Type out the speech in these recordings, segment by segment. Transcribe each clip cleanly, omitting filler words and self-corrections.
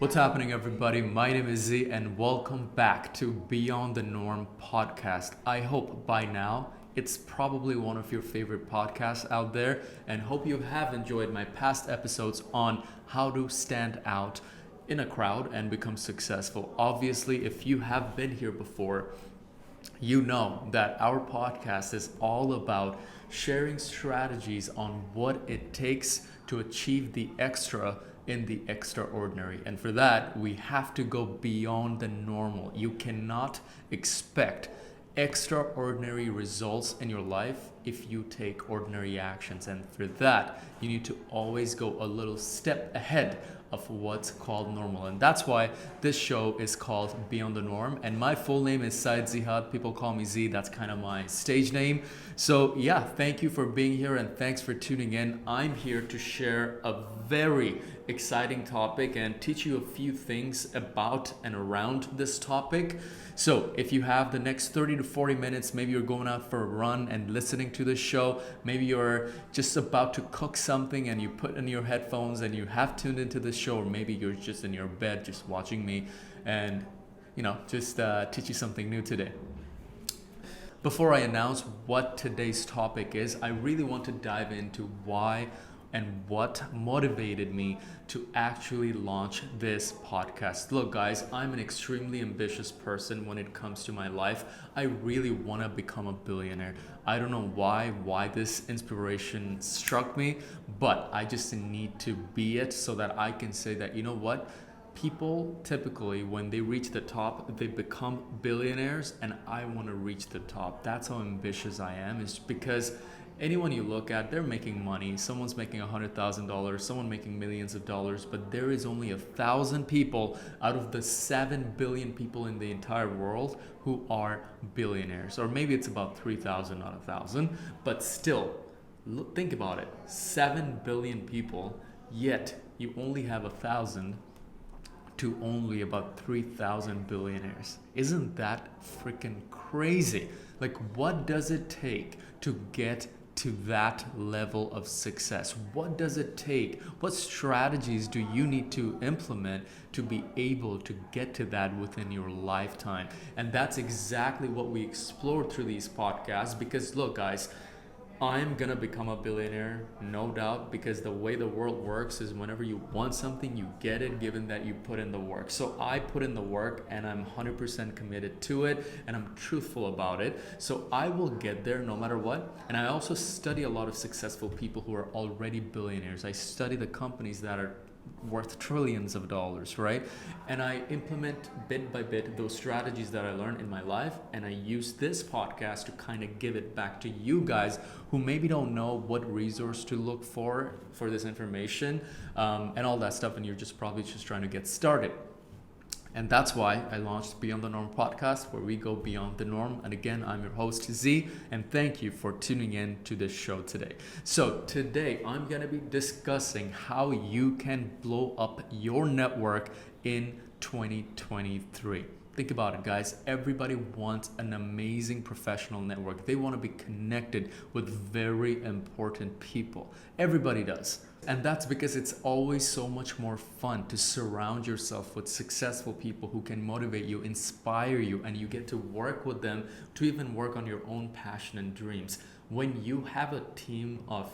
What's happening, everybody? My name is Z, and welcome back to Beyond the Norm podcast. I hope by now it's probably one of your favorite podcasts out there, and hope you have enjoyed my past episodes on how to stand out in a crowd and become successful. Obviously, if you have been here before, you know that our podcast is all about sharing strategies on what it takes to achieve the extra in the extraordinary. And for that, we have to go beyond the normal. You cannot expect extraordinary results in your life if you take ordinary actions. And for that, you need to always go a little step ahead of what's called normal. And that's why this show is called Beyond the Norm. And my full name is Syed Zihad. People call me Z. That's kind of my stage name. So yeah, thank you for being here and thanks for tuning in. I'm here to share a very exciting topic and teach you a few things about and around this topic. So if you have the next 30 to 40 minutes, maybe you're going out for a run and listening to this show, maybe you're just about to cook something and you put in your headphones and you have tuned into this show, or maybe you're just in your bed just watching me and just teach you something new today. Before I announce what today's topic is, I really want to dive into why and what motivated me to actually launch this podcast. Look, guys, I'm an extremely ambitious person when it comes to my life. I really want to become a billionaire. I don't know why this inspiration struck me, but I just need to be it so that I can say that, you know what? People typically, when they reach the top, they become billionaires, and I want to reach the top. That's how ambitious I am, is because anyone you look at, they're making money. Someone's making $100,000, someone making millions of dollars, but there is only 1,000 people out of the 7 billion people in the entire world who are billionaires. Or maybe it's about 3,000, not 1,000, but still, think about it. 7 billion people, yet you only have 1,000 to only about 3,000 billionaires. Isn't that freaking crazy? Like, what does it take to get to that level of success? What does it take? What strategies do you need to implement to be able to get to that within your lifetime? And that's exactly what we explore through these podcasts, because look, guys, I'm gonna become a billionaire, no doubt, because the way the world works is whenever you want something, you get it, given that you put in the work. So I put in the work and I'm 100% committed to it and I'm truthful about it. So I will get there no matter what. And I also study a lot of successful people who are already billionaires. I study the companies that are worth trillions of dollars, right? And I implement bit by bit those strategies that I learned in my life, and I use this podcast to kind of give it back to you guys who maybe don't know what resource to look for this information and all that stuff, and you're just probably just trying to get started. And that's why I launched Beyond the Norm podcast, where we go beyond the norm. And again, I'm your host, Z, and thank you for tuning in to this show today. So today, I'm going to be discussing how you can blow up your network in 2023. Think about it, guys. Everybody wants an amazing professional network. They want to be connected with very important people. Everybody does. And that's because it's always so much more fun to surround yourself with successful people who can motivate you, inspire you, and you get to work with them to even work on your own passion and dreams. When you have a team of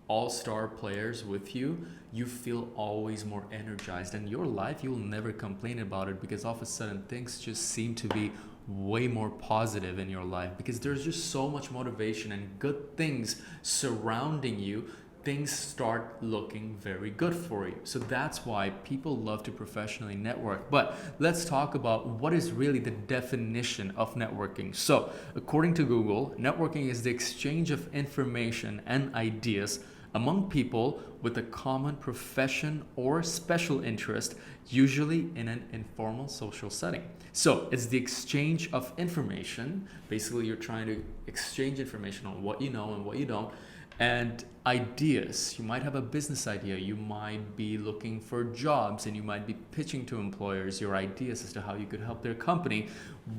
all-star players with you, you feel always more energized, and your life, you'll never complain about it, because all of a sudden things just seem to be way more positive in your life, because there's just so much motivation and good things surrounding you. Things start looking very good for you. So that's why people love to professionally network. But let's talk about what is really the definition of networking. So according to Google, networking is the exchange of information and ideas among people with a common profession or special interest, usually in an informal social setting. So it's the exchange of information. Basically, you're trying to exchange information on what you know and what you don't, And ideas. You might have a business idea. You might be looking for jobs and you might be pitching to employers your ideas as to how you could help their company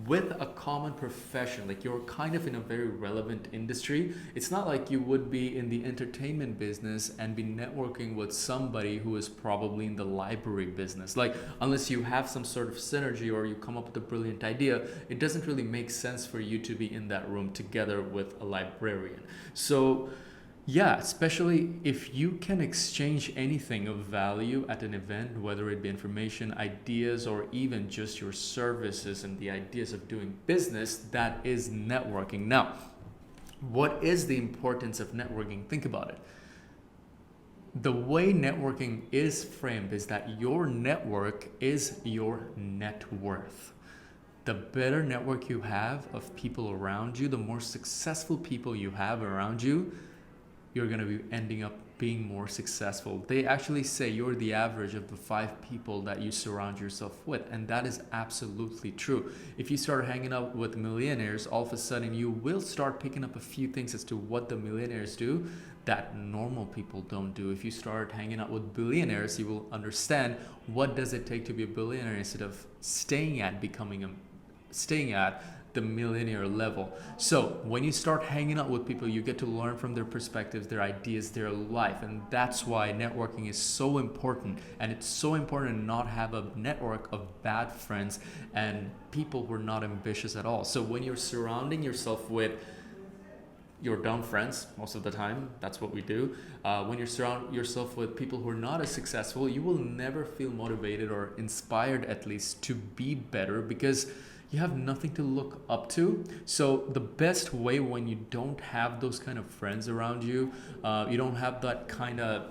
with a common profession. Like you're kind of in a very relevant industry. It's not like you would be in the entertainment business and be networking with somebody who is probably in the library business. Like unless you have some sort of synergy or you come up with a brilliant idea, it doesn't really make sense for you to be in that room together with a librarian. So yeah, especially if you can exchange anything of value at an event, whether it be information, ideas, or even just your services and the ideas of doing business, that is networking. Now, what is the importance of networking? Think about it. The way networking is framed is that your network is your net worth. The better network you have of people around you, the more successful people you have around you, you're going to be ending up being more successful. They actually say you're the average of the 5 people that you surround yourself with, and that is absolutely true. If you start hanging out with millionaires, all of a sudden you will start picking up a few things as to what the millionaires do that normal people don't do. If you start hanging out with billionaires, you will understand what does it take to be a billionaire instead of staying at the millionaire level. So when you start hanging out with people, you get to learn from their perspectives, their ideas, their life. And that's why networking is so important. And it's so important to not have a network of bad friends and people who are not ambitious at all. So when you're surrounding yourself with your dumb friends, most of the time, that's what we do. When you surround yourself with people who are not as successful, you will never feel motivated or inspired, at least, to be better, because you have nothing to look up to. So the best way when you don't have those kind of friends around you, you don't have that kind of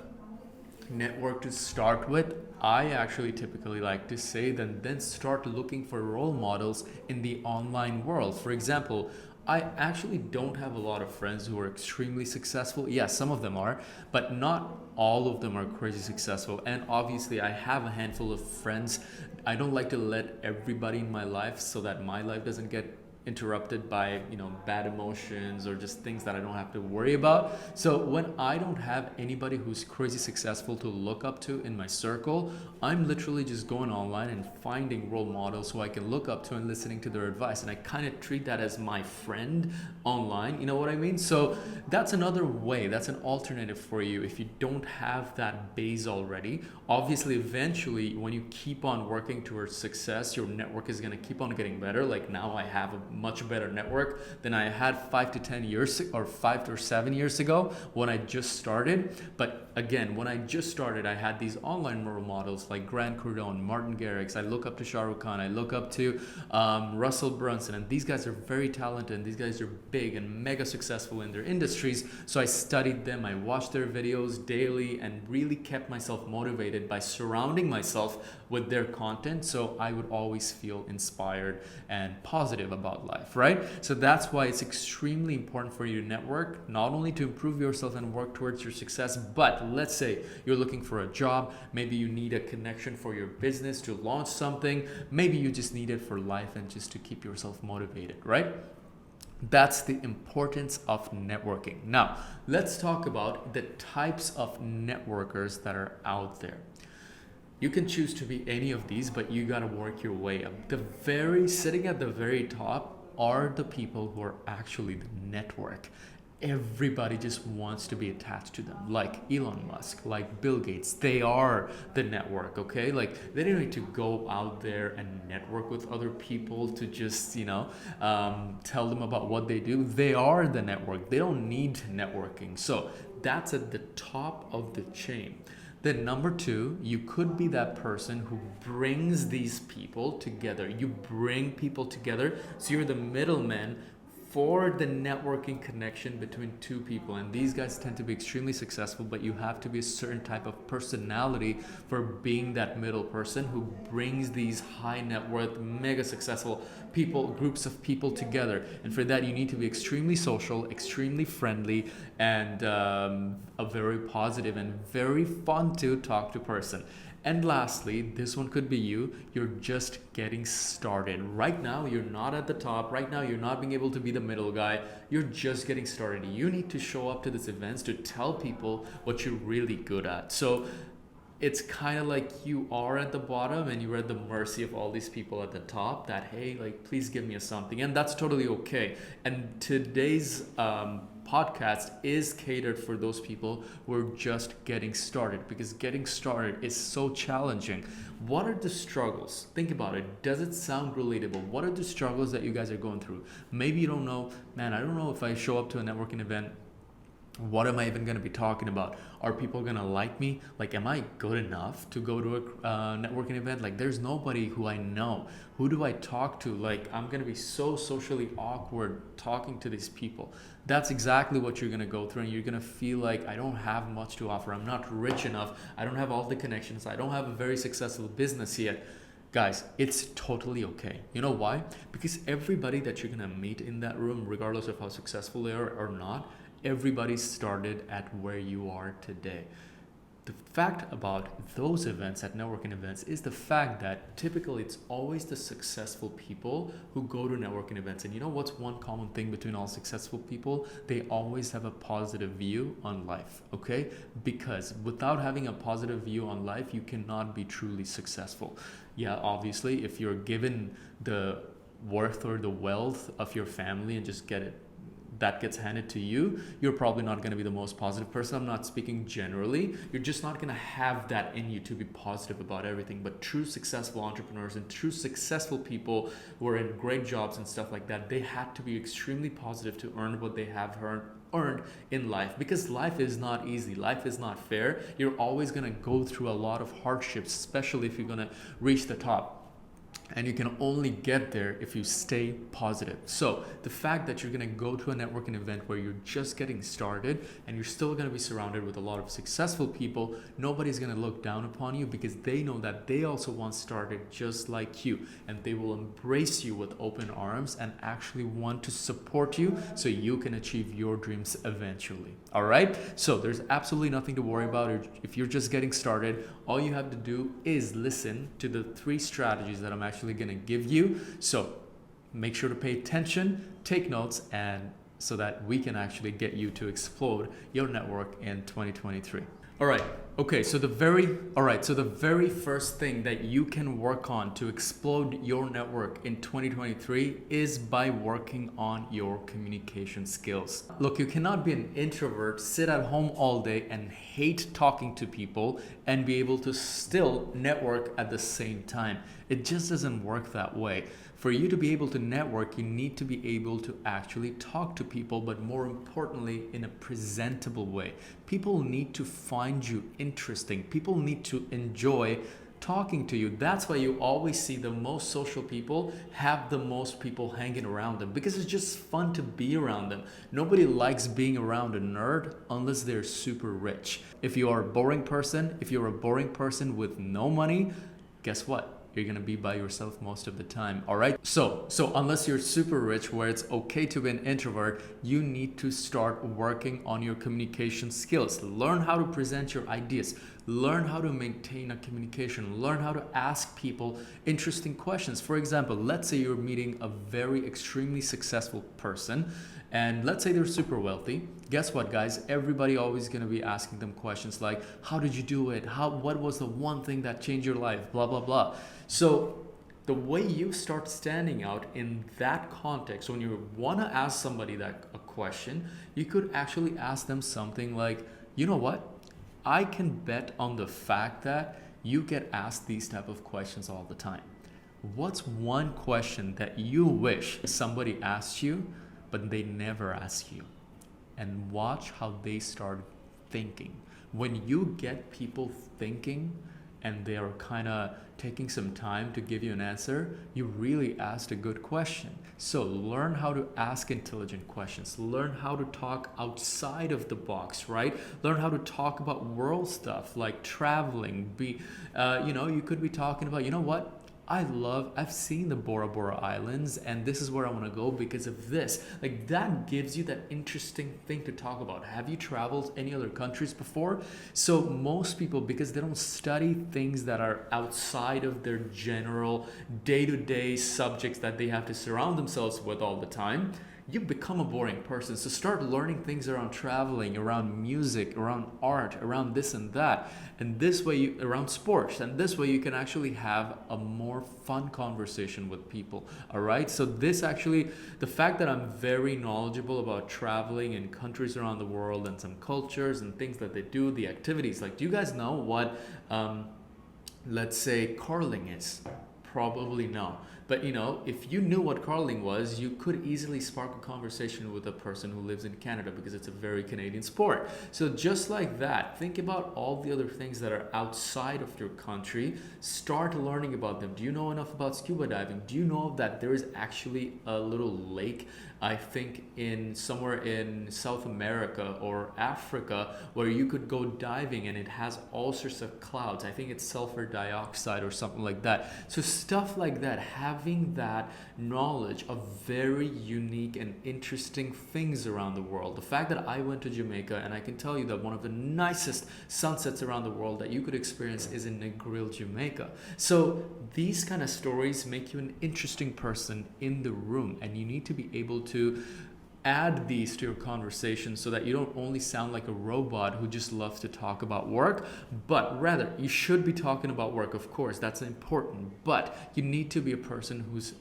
network to start with, I actually typically like to say then start looking for role models in the online world. For example, I actually don't have a lot of friends who are extremely successful. Yes, some of them are, but not all of them are crazy successful. And obviously I have a handful of friends. I don't like to let everybody in my life so that my life doesn't get interrupted by bad emotions or just things that I don't have to worry about. So when I don't have anybody who's crazy successful to look up to in my circle, I'm literally just going online and finding role models who I can look up to and listening to their advice, and I kind of treat that as my friend online. You know what I mean? So that's another way, that's an alternative for you if you don't have that base already. Obviously eventually when you keep on working towards success, your network is going to keep on getting better. Like now I have a much better network than I had 5 to 10 years or 5 or 7 years ago when I just started. But again, when I just started, I had these online role models like Grant Cardone, Martin Garrix. I look up to Shah Rukh Khan. I look up to Russell Brunson, and these guys are very talented, and these guys are big and mega successful in their industries. So I studied them. I watched their videos daily and really kept myself motivated by surrounding myself with their content, so I would always feel inspired and positive about life, right? So that's why it's extremely important for you to network, not only to improve yourself and work towards your success, but let's say you're looking for a job, maybe you need a connection for your business to launch something, maybe you just need it for life and just to keep yourself motivated, right? That's the importance of networking. Now, let's talk about the types of networkers that are out there. You can choose to be any of these, but you got to work your way up. Sitting at the very top are the people who are actually the network. Everybody just wants to be attached to them, like Elon Musk, like Bill Gates. They are the network, okay? Like they don't need to go out there and network with other people to just, tell them about what they do. They are the network. They don't need networking. So that's at the top of the chain. Then number 2, you could be that person who brings these people together. You bring people together, so you're the middleman for the networking connection between two people. And these guys tend to be extremely successful, but you have to be a certain type of personality for being that middle person who brings these high net worth, mega successful people, groups of people together. And for that, you need to be extremely social, extremely friendly, and a very positive and very fun to talk to person. And lastly, this one could be you. You're just getting started. Right now, you're not at the top. Right now, you're not being able to be the middle guy. You're just getting started. You need to show up to these events to tell people what you're really good at. So it's kind of like you are at the bottom and you're at the mercy of all these people at the top that, hey, like, please give me a something. And that's totally okay. And today's podcast is catered for those people who are just getting started, because getting started is so challenging. What are the struggles? Think about it. Does it sound relatable? What are the struggles that you guys are going through? Maybe you don't know, man, I don't know if I show up to a networking event, what am I even going to be talking about? Are people going to like me? Like, am I good enough to go to a networking event? Like, there's nobody who I know. Who do I talk to? Like, I'm going to be so socially awkward talking to these people. That's exactly what you're going to go through, and you're going to feel like, I don't have much to offer. I'm not rich enough. I don't have all the connections. I don't have a very successful business yet. Guys, it's totally okay. You know why? Because everybody that you're going to meet in that room, regardless of how successful they are or not, everybody started at where you are today. The fact about those events, at networking events, is the fact that typically it's always the successful people who go to networking events. And you know what's one common thing between all successful people? They always have a positive view on life, okay? Because without having a positive view on life, you cannot be truly successful. Yeah, obviously, if you're given the worth or the wealth of your family and just that gets handed to you, you're probably not going to be the most positive person. I'm not speaking generally. You're just not going to have that in you to be positive about everything. But true successful entrepreneurs and true successful people who are in great jobs and stuff like that, they had to be extremely positive to earn what they have earned in life, because life is not easy. Life is not fair. You're always going to go through a lot of hardships, especially if you're going to reach the top. And you can only get there if you stay positive. So the fact that you're going to go to a networking event where you're just getting started and you're still going to be surrounded with a lot of successful people, nobody's going to look down upon you, because they know that they also once started just like you, and they will embrace you with open arms and actually want to support you so you can achieve your dreams eventually. All right? So there's absolutely nothing to worry about. If you're just getting started, all you have to do is listen to the 3 strategies that I'm actually going to give you. So make sure to pay attention, take notes, and so that we can actually get you to explode your network in 2023. All right. Okay. So the very first thing that you can work on to explode your network in 2023 is by working on your communication skills. Look, you cannot be an introvert, sit at home all day and hate talking to people and be able to still network at the same time. It just doesn't work that way. For you to be able to network, you need to be able to actually talk to people, but more importantly, in a presentable way. People need to find you interesting. People need to enjoy talking to you. That's why you always see the most social people have the most people hanging around them, because it's just fun to be around them. Nobody likes being around a nerd unless they're super rich. If you're a boring person with no money, guess what? You're going to be by yourself most of the time. All right. So unless you're super rich, where it's okay to be an introvert, you need to start working on your communication skills. Learn how to present your ideas. Learn how to maintain a communication. Learn how to ask people interesting questions. For example, let's say you're meeting a very extremely successful person, and let's say they're super wealthy. Guess what, guys? Everybody always going to be asking them questions like, how did you do it? What was the one thing that changed your life? Blah, blah, blah. So the way you start standing out in that context, when you want to ask somebody a question, you could actually ask them something like, you know what? I can bet on the fact that you get asked these type of questions all the time. What's one question that you wish somebody asked you, but they never ask you? And watch how they start thinking. When you get people thinking and they are kind of taking some time to give you an answer, you really asked a good question. So learn how to ask intelligent questions. Learn how to talk outside of the box, right? Learn how to talk about world stuff like traveling. You could be talking about, you know what? I've seen the Bora Bora Islands, and this is where I want to go because of this. Like, that gives you that interesting thing to talk about. Have you traveled any other countries before? So most people, because they don't study things that are outside of their general day-to-day subjects that they have to surround themselves with all the time, you become a boring person. So start learning things around traveling, around music, around art, around this and that. And this way, around sports. And this way, you can actually have a more fun conversation with people. All right. So, this actually, the fact that I'm very knowledgeable about traveling in countries around the world and some cultures and things that they do, the activities. Like, do you guys know what, let's say, curling is? Probably no. But if you knew what curling was, you could easily spark a conversation with a person who lives in Canada because it's a very Canadian sport. So just like that, think about all the other things that are outside of your country. Start learning about them. Do you know enough about scuba diving? Do you know that there is actually a little lake, I think somewhere in South America or Africa, where you could go diving and it has all sorts of clouds. I think it's sulfur dioxide or something like that. So stuff like that, having that knowledge of very unique and interesting things around the world. The fact that I went to Jamaica, and I can tell you that one of the nicest sunsets around the world that you could experience is in Negril, Jamaica. So these kind of stories make you an interesting person in the room, and you need to be able to add these to your conversation so that you don't only sound like a robot who just loves to talk about work, but rather you should be talking about work. Of course, that's important, but you need to be a person who's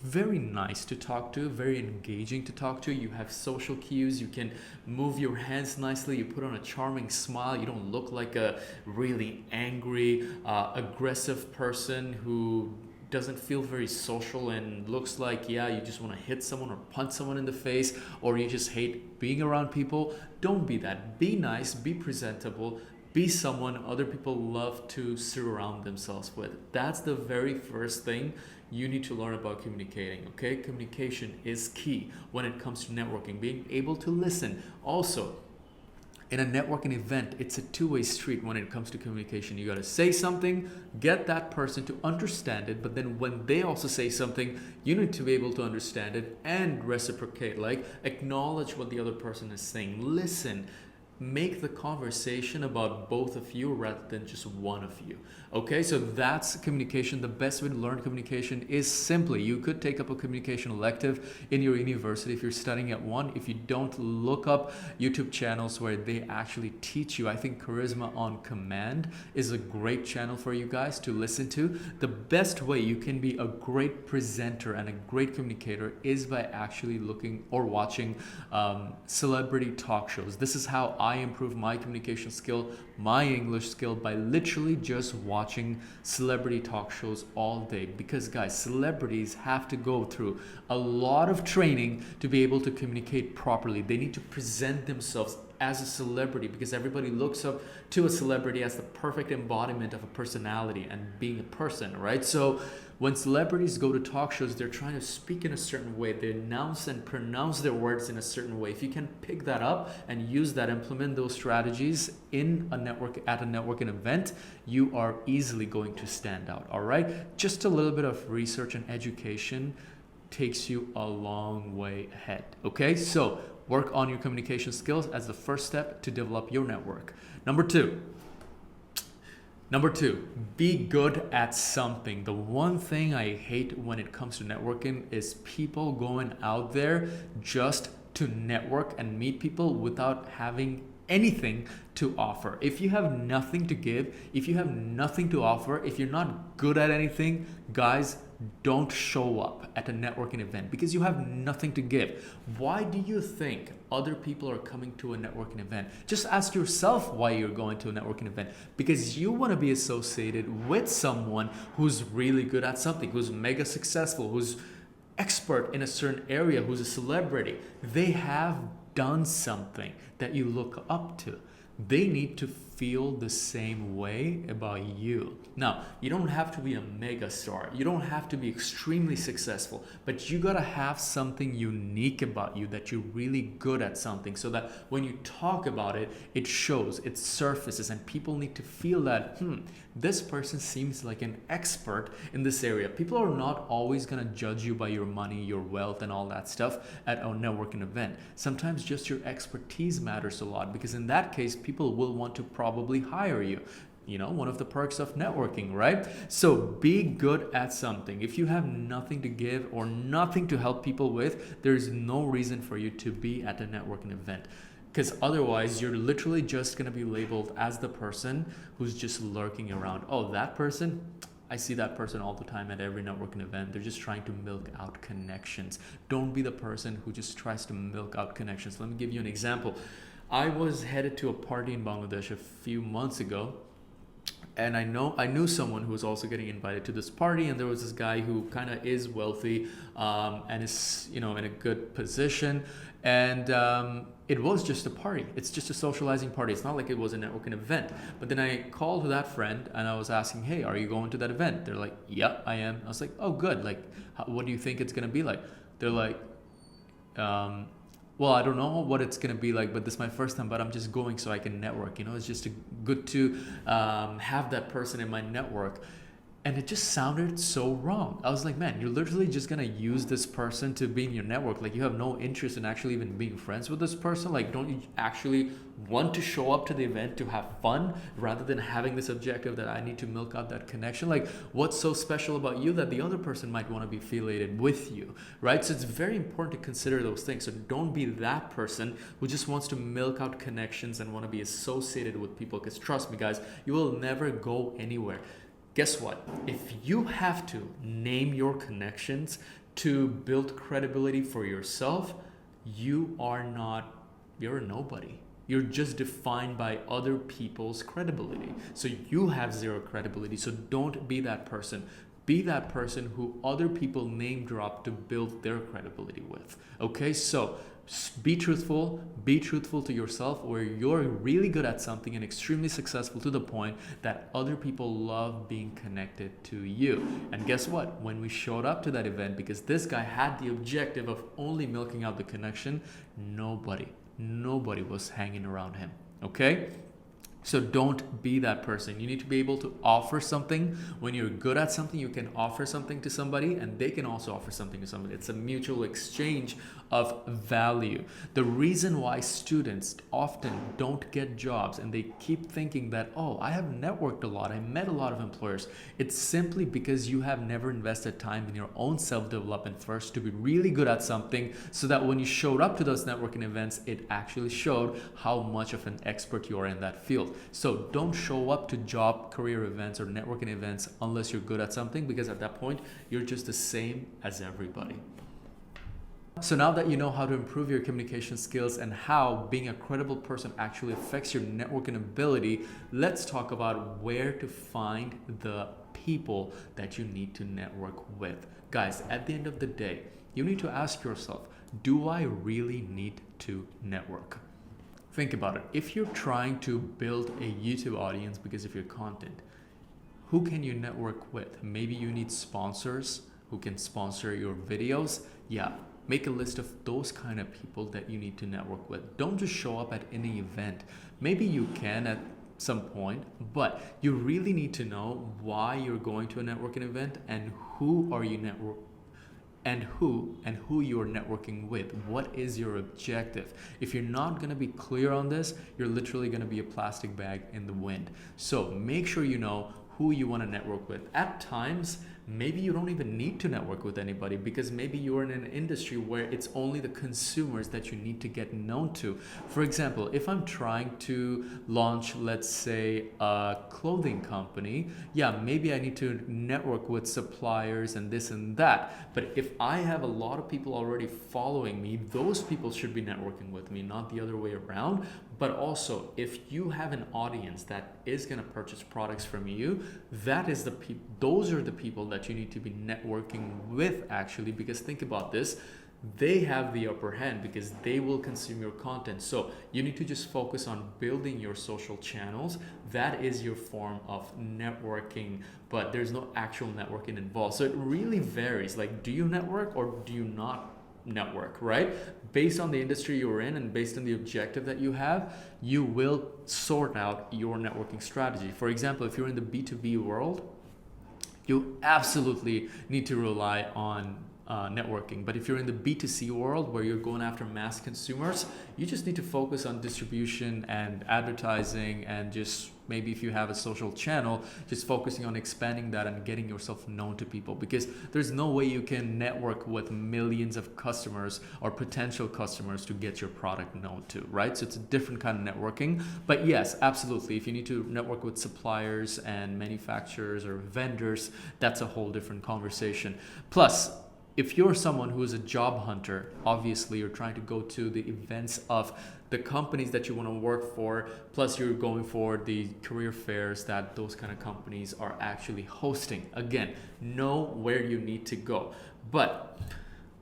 very nice to talk to, very engaging to talk to. You have social cues, you can move your hands nicely, you put on a charming smile, you don't look like a really angry, aggressive person who doesn't feel very social and looks like, you just want to hit someone or punch someone in the face, or you just hate being around people. Don't be that. Be nice, be presentable, be someone other people love to surround themselves with. That's the very first thing you need to learn about communicating, okay? Communication is key when it comes to networking, being able to listen. Also, in a networking event, it's a two-way street when it comes to communication. You got to say something, get that person to understand it, but then when they also say something, you need to be able to understand it and reciprocate, like acknowledge what the other person is saying. Listen, make the conversation about both of you rather than just one of you. Okay, so that's communication. The best way to learn communication is simply, you could take up a communication elective in your university if you're studying at one. If you don't, look up YouTube channels where they actually teach you. I think Charisma on Command is a great channel for you guys to listen to. The best way you can be a great presenter and a great communicator is by actually looking or watching celebrity talk shows. This is how I improve my communication skill, my English skill, by literally just watching celebrity talk shows all day. Because guys, celebrities have to go through a lot of training to be able to communicate properly. They need to present themselves as a celebrity because everybody looks up to a celebrity as the perfect embodiment of a personality and being a person, right? So when celebrities go to talk shows, they're trying to speak in a certain way. They announce and pronounce their words in a certain way. If you can pick that up and use that, implement those strategies in a network at a networking event, you are easily going to stand out. All right. Just a little bit of research and education takes you a long way ahead. Okay. So work on your communication skills as the first step to develop your network. Number two, be good at something. The one thing I hate when it comes to networking is people going out there just to network and meet people without having anything to offer. If you have nothing to give, if you have nothing to offer, if you're not good at anything, guys, don't show up at a networking event because you have nothing to give. Why do you think other people are coming to a networking event? Just ask yourself why you're going to a networking event. Because you want to be associated with someone who's really good at something, who's mega successful, who's expert in a certain area, who's a celebrity. They have done something that you look up to. They need to feel the same way about you. Now, you don't have to be a mega star. You don't have to be extremely successful, but you gotta have something unique about you, that you're really good at something, so that when you talk about it, it shows, it surfaces, and people need to feel that, this person seems like an expert in this area. People are not always gonna judge you by your money, your wealth, and all that stuff at a networking event. Sometimes just your expertise matters a lot, because in that case, people will want to probably hire you. One of the perks of networking, right? So be good at something. If you have nothing to give or nothing to help people with, there's no reason for you to be at a networking event. Because otherwise, you're literally just going to be labeled as the person who's just lurking around. Oh, that person? I see that person all the time at every networking event. They're just trying to milk out connections. Don't be the person who just tries to milk out connections. Let me give you an example. I was headed to a party in Bangladesh a few months ago, and I knew someone who was also getting invited to this party, and there was this guy who kind of is wealthy and is in a good position, and it was just a party. It's just a socializing party. It's not like it was a networking event. But then I called that friend and I was asking, hey, are you going to that event? They're like, yeah, I am. I was like, oh, good. Like, what do you think it's gonna be like? They're like, well, I don't know what it's going to be like, but this is my first time, but I'm just going so I can network. It's just good to have that person in my network. And it just sounded so wrong. I was like, man, you're literally just going to use this person to be in your network. Like, you have no interest in actually even being friends with this person. Like, don't you actually want to show up to the event to have fun rather than having this objective that I need to milk out that connection? Like, what's so special about you that the other person might want to be affiliated with you, right? So it's very important to consider those things. So don't be that person who just wants to milk out connections and want to be associated with people, because trust me, guys, you will never go anywhere. Guess what? If you have to name your connections to build credibility for yourself, you're a nobody. You're just defined by other people's credibility. So you have zero credibility. So don't be that person. Be that person who other people name drop to build their credibility with. Okay, so be truthful to yourself, where you're really good at something and extremely successful to the point that other people love being connected to you. And guess what? When we showed up to that event, because this guy had the objective of only milking out the connection, nobody was hanging around him. Okay? So don't be that person. You need to be able to offer something. When you're good at something, you can offer something to somebody and they can also offer something to somebody. It's a mutual exchange of value. The reason why students often don't get jobs and they keep thinking that, oh, I have networked a lot, I met a lot of employers, it's simply because you have never invested time in your own self-development first to be really good at something, so that when you showed up to those networking events, it actually showed how much of an expert you are in that field. So don't show up to job, career events, or networking events unless you're good at something, because at that point, you're just the same as everybody. So now that you know how to improve your communication skills and how being a credible person actually affects your networking ability, let's talk about where to find the people that you need to network with. Guys, at the end of the day, you need to ask yourself, do I really need to network? Think about it. If you're trying to build a YouTube audience because of your content, who can you network with? Maybe you need sponsors who can sponsor your videos. Yeah, make a list of those kind of people that you need to network with. Don't just show up at any event. Maybe you can at some point, but you really need to know why you're going to a networking event and who are you who you're networking with. What is your objective? If you're not going to be clear on this, you're literally going to be a plastic bag in the wind. So make sure you know who you want to network with. At times, maybe you don't even need to network with anybody, because maybe you're in an industry where it's only the consumers that you need to get known to. For example, if I'm trying to launch, let's say, a clothing company, yeah, maybe I need to network with suppliers and this and that. But if I have a lot of people already following me, those people should be networking with me, not the other way around. But also, if you have an audience that is going to purchase products from you, those are the people that you need to be networking with, actually. Because think about this, they have the upper hand because they will consume your content. So you need to just focus on building your social channels. That is your form of networking, but there's no actual networking involved. So it really varies. Like, do you network or do you not network, right? Based on the industry you're in and based on the objective that you have, you will sort out your networking strategy. For example, if you're in the B2B world, you absolutely need to rely on networking. But if you're in the B2C world where you're going after mass consumers, you just need to focus on distribution and advertising, and just maybe if you have a social channel, just focusing on expanding that and getting yourself known to people, because there's no way you can network with millions of customers or potential customers to get your product known to, right? So it's a different kind of networking. But yes, absolutely, if you need to network with suppliers and manufacturers or vendors, that's a whole different conversation. Plus, if you're someone who is a job hunter, obviously you're trying to go to the events of the companies that you want to work for, plus you're going for the career fairs that those kind of companies are actually hosting. Again, know where you need to go. But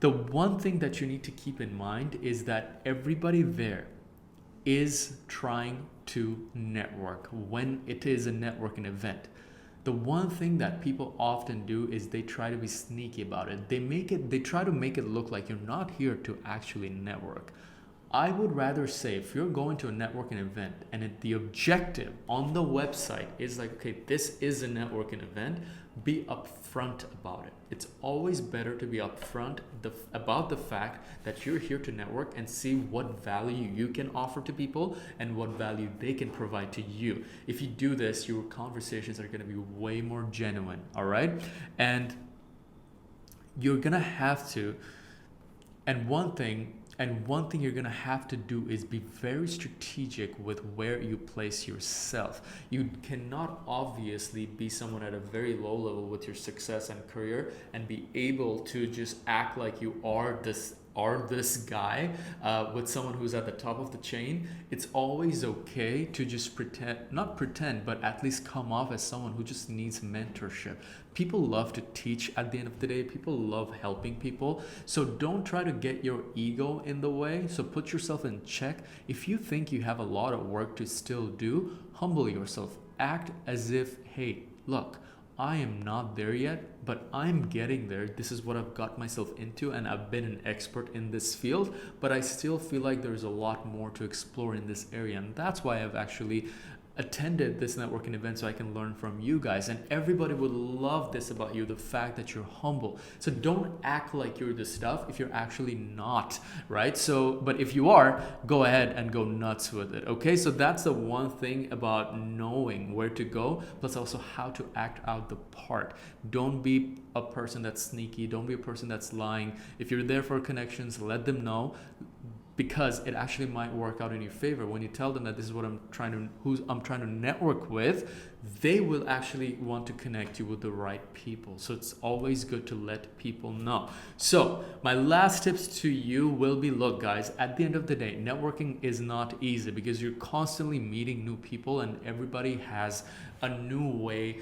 the one thing that you need to keep in mind is that everybody there is trying to network when it is a networking event. The one thing that people often do is they try to be sneaky about it. They try to make it look like you're not here to actually network. I would rather say, if you're going to a networking event and the objective on the website is like, okay, this is a networking event, be upfront about it. It's always better to be upfront about the fact that you're here to network and see what value you can offer to people and what value they can provide to you. If you do this, your conversations are going to be way more genuine, all right? And you're going to have to, and one thing you're going to have to do is be very strategic with where you place yourself. You cannot obviously be someone at a very low level with your success and career and be able to just act like you are this guy with someone who's at the top of the chain. It's always okay to just not pretend, but at least come off as someone who just needs mentorship. People love to teach at the end of the day. People love helping people. So don't try to get your ego in the way. So put yourself in check. If you think you have a lot of work to still do, humble yourself. Act as if, hey, look, I am not there yet, but I'm getting there. This is what I've got myself into, and I've been an expert in this field, but I still feel like there's a lot more to explore in this area. And that's why I've actually attended this networking event, so I can learn from you guys. And everybody would love this about you, the fact that you're humble. So don't act like you're the stuff if you're actually not, right? So, but if you are, go ahead and go nuts with it, okay? So that's the one thing about knowing where to go, plus also how to act out the part. Don't be a person that's sneaky. Don't be a person that's lying. If you're there for connections, let them know, because it actually might work out in your favor. When you tell them that this is what I'm trying to network with, they will actually want to connect you with the right people. So it's always good to let people know. So my last tips to you will be, look guys, at the end of the day, networking is not easy because you're constantly meeting new people and everybody has a new way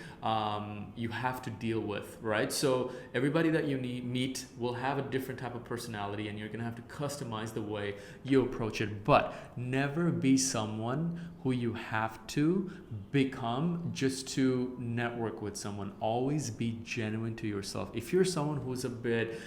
you have to deal with, right? So everybody that you meet will have a different type of personality, and you're gonna have to customize the way you approach it. But never be someone who you have to become just to network with someone. Always be genuine to yourself. If you're someone who's a bit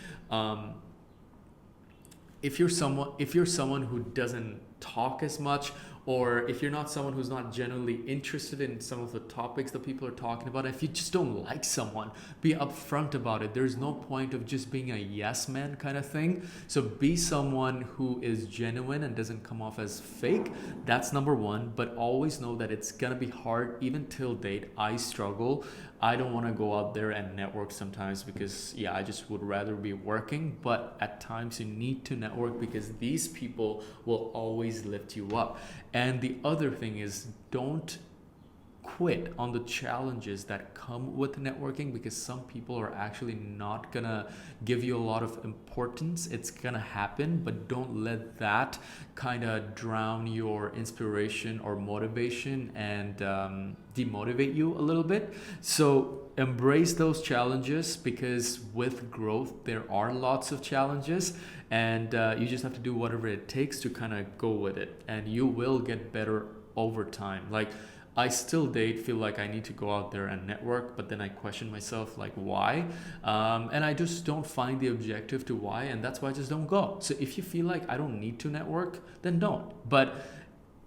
if you're someone who doesn't talk as much, or if you're not someone who's not genuinely interested in some of the topics that people are talking about, if you just don't like someone, be upfront about it. There's no point of just being a yes man kind of thing. So be someone who is genuine and doesn't come off as fake. That's number one. But always know that it's gonna be hard. Even till date, I struggle. I don't want to go out there and network sometimes because I just would rather be working. But at times you need to network because these people will always lift you up. And the other thing is, don't quit on the challenges that come with networking, because some people are actually not gonna give you a lot of importance. It's gonna happen, but don't let that kind of drown your inspiration or motivation and demotivate you a little bit. So embrace those challenges, because with growth there are lots of challenges, and you just have to do whatever it takes to kind of go with it, and you will get better over time. Like, I still feel like I need to go out there and network, but then I question myself, like, why? And I just don't find the objective to why, and that's why I just don't go. So if you feel like I don't need to network, then don't. But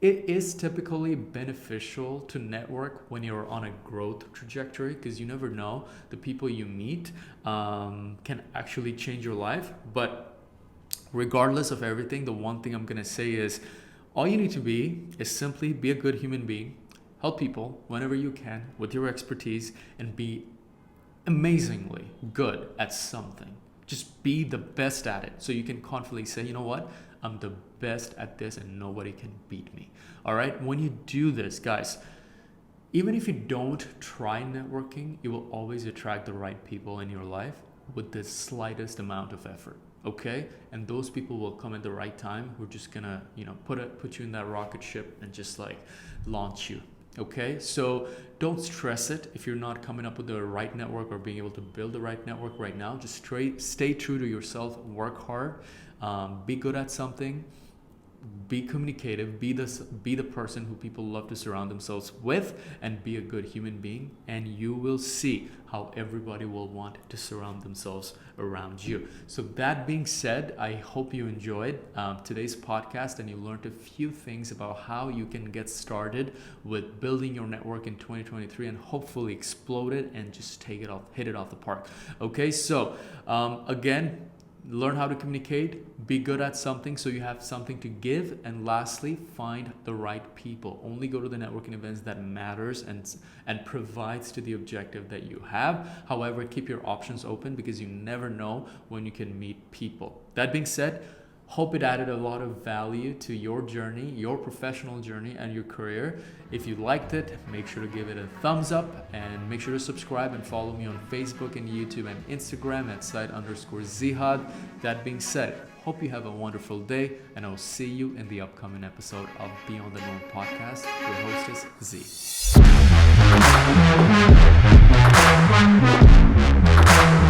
it is typically beneficial to network when you're on a growth trajectory, because you never know, the people you meet can actually change your life. But regardless of everything, the one thing I'm gonna say is, all you need to be is simply be a good human being, help people whenever you can with your expertise, and be amazingly good at something. Just be the best at it, so you can confidently say, you know what, I'm the best at this and nobody can beat me. All right, when you do this, guys, even if you don't try networking, you will always attract the right people in your life with the slightest amount of effort. Okay, and those people will come at the right time. We're just gonna, put you in that rocket ship and just like launch you. Okay, so don't stress it if you're not coming up with the right network or being able to build the right network right now. Just stay true to yourself, work hard, be good at something, be communicative, be the person who people love to surround themselves with, and be a good human being, and you will see how everybody will want to surround themselves around you. So that being said, I hope you enjoyed today's podcast and you learned a few things about how you can get started with building your network in 2023 and hopefully explode it and just hit it off the park. Okay, so again, learn how to communicate, be good at something so you have something to give, and lastly, find the right people. Only go to the networking events that matters and provides to the objective that you have. However, keep your options open, because you never know when you can meet people. That being said, hope it added a lot of value to your journey, your professional journey, and your career. If you liked it, make sure to give it a thumbs up, and make sure to subscribe and follow me on Facebook and YouTube and Instagram at @side_Zihad. That being said, hope you have a wonderful day, and I'll see you in the upcoming episode of Beyond the Norm podcast. Your host is Z.